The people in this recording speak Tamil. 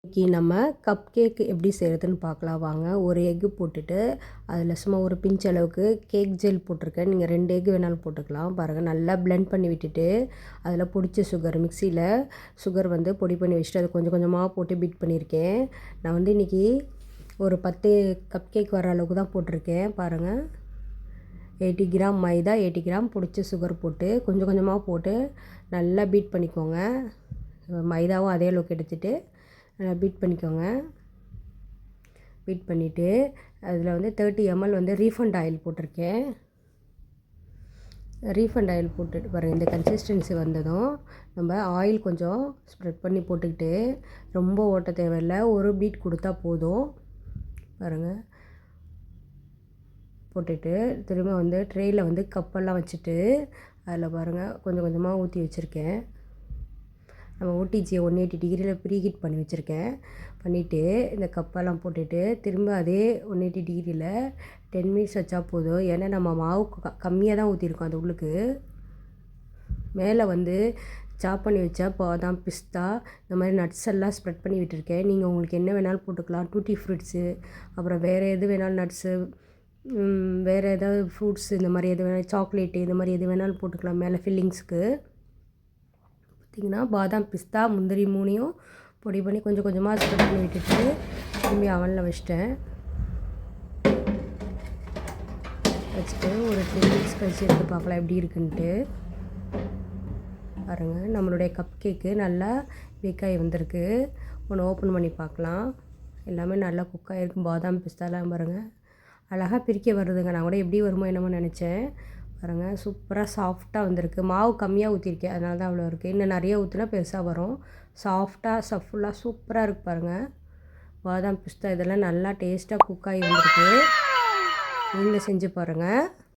இன்றைக்கி நம்ம கப் கேக் எப்படி செய்கிறதுன்னு பார்க்கலாம் வாங்க. ஒரு எக்கு போட்டுட்டு அதில் சும்மா ஒரு பிஞ்ச் அளவுக்கு கேக் ஜெல் போட்டிருக்கேன். நீங்கள் 2 எக்கு வேணாலும் போட்டுக்கலாம். பாருங்கள், நல்லா பிளெண்ட் பண்ணி விட்டுட்டு அதில் பொடிச்ச சுகர், மிக்சியில் சுகர் வந்து பொடி பண்ணி வச்சுட்டு அதை கொஞ்சம் கொஞ்சமாக போட்டு பீட் பண்ணியிருக்கேன். நான் வந்து இன்றைக்கி ஒரு 10 கப் கேக் வர அளவுக்கு தான் போட்டிருக்கேன். பாருங்கள், 80 கிராம் மைதா, 80 கிராம் பொடிச்ச சுகர் போட்டு கொஞ்சம் கொஞ்சமாக போட்டு நல்லா பீட் பண்ணிக்கோங்க. மைதாவும் அதே அளவுக்கு எடுத்துகிட்டு நல்லா பீட் பண்ணிக்கோங்க. பீட் பண்ணிவிட்டு அதில் வந்து 30 ml வந்து ரீஃபண்ட் ஆயில் போட்டிருக்கேன். ரீஃபண்ட் ஆயில் போட்டுட்டு பாருங்கள், இந்த கன்சிஸ்டன்சி வந்ததும் நம்ம ஆயில் கொஞ்சம் ஸ்ப்ரெட் பண்ணி போட்டுக்கிட்டு ரொம்ப ஓட்ட தேவையில்லை, ஒரு பீட் கொடுத்தா போதும். பாருங்கள், போட்டுட்டு திரும்ப வந்து ட்ரேயில் வந்து கப்பெல்லாம் வச்சுட்டு அதில் பாருங்கள் கொஞ்சம் கொஞ்சமாக ஊற்றி வச்சுருக்கேன். நம்ம ஓடிஜியை 180 டிகிரியில் ப்ரீஹீட் பண்ணி வச்சுருக்கேன். பண்ணிவிட்டு இந்த கப்பெல்லாம் போட்டுட்டு திரும்ப அதே 180 டிகிரியில் 10 மினிட்ஸ் வச்சா போதும். ஏன்னா நம்ம மாவு கம்மியாக தான் ஊற்றிருக்கோம். அது உள்ளுக்கு மேலே வந்து சாப் பண்ணி வச்சா பாதாம், பிஸ்தா இந்த மாதிரி நட்ஸ் எல்லாம் ஸ்ப்ரெட் பண்ணி விட்டுருக்கேன். நீங்கள் உங்களுக்கு என்ன வேணாலும் போட்டுக்கலாம். டூட்டி ஃப்ரூட்ஸு, அப்புறம் வேறு எது வேணாலும் நட்ஸு, வேறு ஏதாவது ஃப்ரூட்ஸ், இந்த மாதிரி எது வேணாலும் சாக்லேட்டு, இந்த மாதிரி எது வேணாலும் போட்டுக்கலாம் மேலே ஃபில்லிங்ஸுக்கு. பார்த்திங்கன்னா பாதாம், பிஸ்தா, முந்திரி 3ஐயும் பொடி பண்ணி கொஞ்சம் கொஞ்சமாக ஸ்ப்ரெட் பண்ணி விட்டுட்டு திரும்பி அவனில் வச்சுட்டு ஒரு 10 மினிட்ஸ் கழிச்சு எடுத்து பார்க்கலாம் எப்படி இருக்குன்ட்டு. பாருங்கள், நம்மளுடைய கப் கேக்கு நல்லா பேக்காகி வந்திருக்கு. ஒன்று ஓப்பன் பண்ணி பார்க்கலாம். எல்லாமே நல்லா குக்காகிருக்கு. பாதாம், பிஸ்தாலாம் பாருங்கள் அழகாக பிரிக்க வருதுங்க. நான் கூட எப்படி வருமோ என்னமோ நினச்சேன். பாருங்கள், சூப்பராக சாஃப்டாக வந்திருக்கு. மாவு கம்மியாக ஊற்றிருக்கேன், அதனால தான் அவ்வளோ இருக்குது. இன்னும் நிறைய ஊற்றினா பெருசாக வரும். சாஃப்டாக சஃபுல்லாக சூப்பராக இருக்குது பாருங்கள். பாதாம், பிஸ்தா இதெல்லாம் நல்லா டேஸ்ட்டாக குக்காகி வந்திருக்கு. நீங்களும் செஞ்சு பாருங்கள்.